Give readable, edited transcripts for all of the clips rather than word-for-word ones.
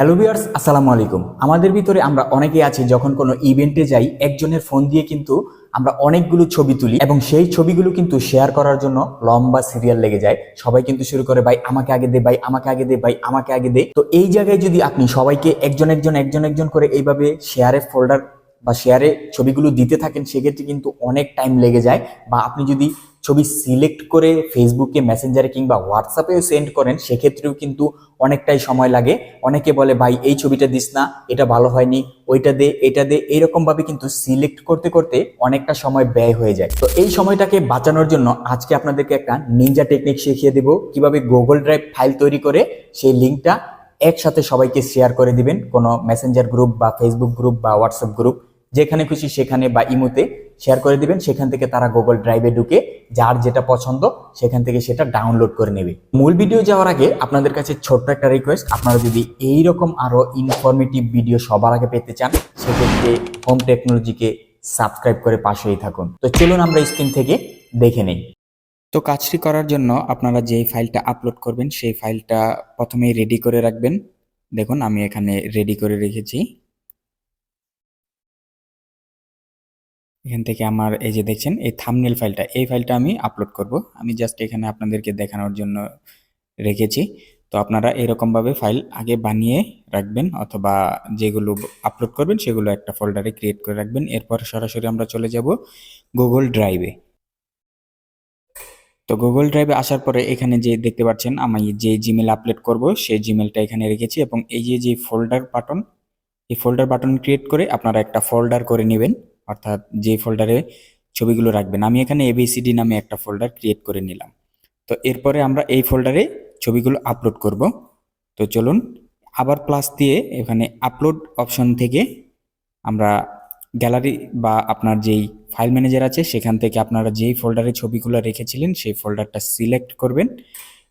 Hello viewers, আসসালামু আলাইকুম। আমাদের ভিতরে আমরা অনেকেই আছি, যখন কোনো ইভেন্টে যাই একজনের ফোন দিয়ে কিন্তু আমরা অনেকগুলো ছবি তুলি এবং সেই ছবিগুলো কিন্তু শেয়ার করার জন্য লম্বা সিরিয়াল লেগে যায়। সবাই কিন্তু শুরু করে, ভাই আমাকে আগে দে, ভাই আমাকে আগে দে, ভাই আমাকে আগে দে। তো এই জায়গায় যদি আপনি সবাইকে একজন করে এইভাবে শেয়ারের ফোল্ডার বা শেয়ারে ছবিগুলো দিতে থাকেন, সেক্ষেত্রে কিন্তু অনেক টাইম লেগে যায়। বা আপনি যদি ছবি সিলেক্ট করে ফেসবুকে, মেসেঞ্জারে কিংবা হোয়াটসঅ্যাপেও সেন্ড করেন, সেক্ষেত্রেও কিন্তু অনেকটাই সময় লাগে। অনেকে বলে, ভাই এই ছবিটা দিস না, এটা ভালো হয়নি, ওইটা দে, এটা দে। এইরকম ভাবে কিন্তু সিলেক্ট করতে করতে অনেকটা সময় ব্যয় হয়ে যায়। তো এই সময়টাকে বাঁচানোর জন্য আজকে আপনাদেরকে একটা নিনজা টেকনিক শিখিয়ে দেব, কিভাবে গুগল ড্রাইভ ফাইল তৈরি করে সেই লিঙ্কটা একসাথে সবাইকে শেয়ার করে দিবেন। কোনো মেসেঞ্জার গ্রুপ বা ফেসবুক গ্রুপ বা হোয়াটসঅ্যাপ গ্রুপ, যেখানে খুশি সেখানে বা ইমোতে শেয়ার করে দিবেন। সেখান থেকে তারা গুগল ড্রাইভে ঢুকে যার যেটা পছন্দ সেখান থেকে সেটা ডাউনলোড করে নেবে। মূল ভিডিও যাওয়ার আগে আপনাদের কাছে ছোট্ট একটা রিকোয়েস্ট, আপনারা যদি এইরকম আরো ইনফরমেটিভ ভিডিও সবার আগে পেতে চান, সেক্ষেত্রে হোম টেকনোলজিকে সাবস্ক্রাইব করে পাশেই থাকুন। তো চলুন আমরা স্ক্রিন থেকে দেখে নেই। তো কাজটি করার জন্য আপনারা যেই ফাইলটা আপলোড করবেন সেই ফাইলটা প্রথমেই রেডি করে রাখবেন। দেখুন আমি এখানে রেডি করে রেখেছি। এখান থেকে আমার এই যে দেখছেন এই থাম্বনেল ফাইলটা, এই ফাইলটা আমি আপলোড করব। আমি জাস্ট এখানে আপনাদেরকে দেখানোর জন্য রেখেছি। তো আপনারা এরকমভাবে ফাইল আগে বানিয়ে রাখবেন, অথবা যেগুলো আপলোড করবেন সেগুলো একটা ফোল্ডারে ক্রিয়েট করে রাখবেন। এরপর সরাসরি আমরা চলে যাব গুগল ড্রাইভে। তো গুগল ড্রাইভে আসার পরে এখানে যে দেখতে পাচ্ছেন আমি যে জিমেল আপলোড করব সেই জিমেলটা এখানে রেখেছি, এবং এই যে ফোল্ডার বাটন, এই ফোল্ডার বাটন ক্রিয়েট করে আপনারা একটা ফোল্ডার করে নেবেন, অর্থাৎ যে ফোল্ডারে ছবিগুলো রাখবেন। আমি এখানে এবিসিডি নামে একটা ফোল্ডার ক্রিয়েট করে নিলাম। তো এরপরে আমরা এই ফোল্ডারে ছবিগুলো আপলোড করব। তো চলুন আবার প্লাস দিয়ে এখানে আপলোড অপশন থেকে আমরা গ্যালারি বা আপনার যেই ফাইল ম্যানেজার আছে সেখান থেকে আপনারা যেই ফোল্ডারে ছবিগুলো রেখেছিলেন সেই ফোল্ডারটা সিলেক্ট করবেন,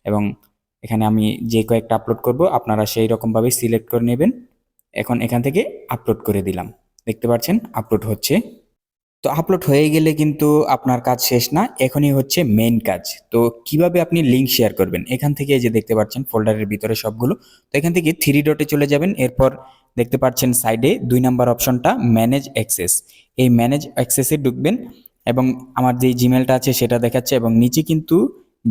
এবং এখানে আমি যে কয়েকটা আপলোড করব আপনারা সেই রকমভাবে সিলেক্ট করে নেবেন। এখন এখান থেকে আপলোড করে দিলাম, দেখতে পাচ্ছেন আপলোড হচ্ছে। তো আপলোড হয়ে গেলে কিন্তু আপনার কাজ শেষ না, এখনই হচ্ছে মেইন কাজ। তো কিভাবে আপনি লিঙ্ক শেয়ার করবেন, এখান থেকে যে দেখতে পাচ্ছেন ফোল্ডারের ভিতরে সবগুলো, তো এখান থেকে থ্রি ডটে চলে যাবেন। এরপর দেখতে পাচ্ছেন সাইডে 2 নাম্বার অপশনটা ম্যানেজ অ্যাক্সেস, এই ম্যানেজ অ্যাক্সেসে ঢুকবেন এবং আমার যেই জিমেলটা আছে সেটা দেখাচ্ছে, এবং নিচে কিন্তু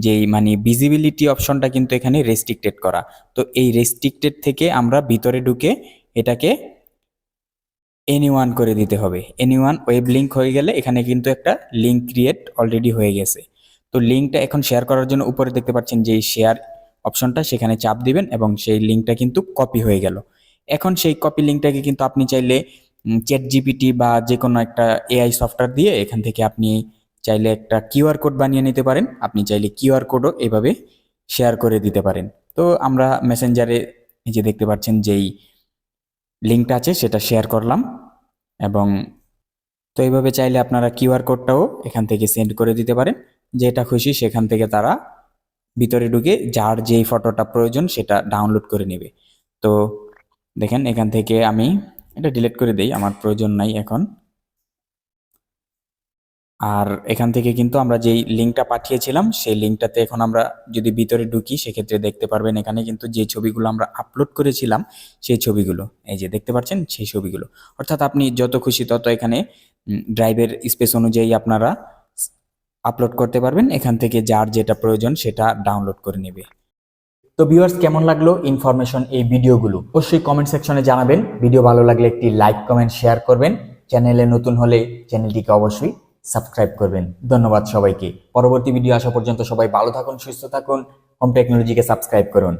যেই মানে ভিজিবিলিটি অপশনটা কিন্তু এখানে রেস্ট্রিক্টেড করা। তো এই রেস্ট্রিক্টেড থেকে আমরা ভিতরে ঢুকে এটাকে এনিওয়ান করে দিতে হবে। এনিওয়ান ওয়েব লিঙ্ক হয়ে গেলে এখানে কিন্তু একটা লিঙ্ক ক্রিয়েট অলরেডি হয়ে গেছে। তো লিঙ্কটা এখন শেয়ার করার জন্য উপরে দেখতে পাচ্ছেন যে শেয়ার অপশনটা, সেখানে চাপ দিবেন এবং সেই লিঙ্কটা কিন্তু কপি হয়ে গেল। এখন সেই কপি লিঙ্কটাকে কিন্তু আপনি চাইলে চ্যাট জিপিটি বা যে কোনো একটা এআই সফটওয়্যার দিয়ে এখান থেকে আপনি চাইলে একটা কিউআর কোড বানিয়ে নিতে পারেন। আপনি চাইলে কিউআর কোডও এভাবে শেয়ার করে দিতে পারেন। তো আমরা মেসেঞ্জারে এই যে দেখতে পাচ্ছেন যেই লিঙ্কটা আছে সেটা শেয়ার করলাম, এবং তো এইভাবে চাইলে আপনারা কিউআর কোডটাও এখান থেকে সেন্ড করে দিতে পারেন। যেটা খুশি সেখান থেকে তারা ভিতরে ঢুকে যার যেই ফটোটা প্রয়োজন সেটা ডাউনলোড করে নেবে। তো দেখেন এখান থেকে আমি এটা ডিলিট করে দেই, আমার প্রয়োজন নাই এখন। আর এখান থেকে কিন্তু আমরা যেই লিঙ্কটা পাঠিয়েছিলাম সেই লিঙ্কটাতে এখন আমরা যদি ভিতরে ঢুকি সেক্ষেত্রে দেখতে পারবেন এখানে কিন্তু যে ছবিগুলো আমরা আপলোড করেছিলাম সেই ছবিগুলো এই যে দেখতে পাচ্ছেন সেই ছবিগুলো। অর্থাৎ আপনি যত খুশি তত এখানে ড্রাইভের স্পেস অনুযায়ী আপনারা আপলোড করতে পারবেন, এখান থেকে যার যেটা প্রয়োজন সেটা ডাউনলোড করে নেবে। তো ভিউয়ার্স, কেমন লাগলো ইনফরমেশন এই ভিডিওগুলো অবশ্যই কমেন্ট সেকশনে জানাবেন। ভিডিও ভালো লাগলে একটি লাইক কমেন্ট শেয়ার করবেন। চ্যানেলে নতুন হলে চ্যানেলটিকে অবশ্যই সাবস্ক্রাইব করবেন। ধন্যবাদ সবাইকে। পরবর্তী ভিডিও আসা পর্যন্ত সবাই ভালো থাকুন, সুস্থ থাকুন। হোম টেকনোলজিকে সাবস্ক্রাইব করুন।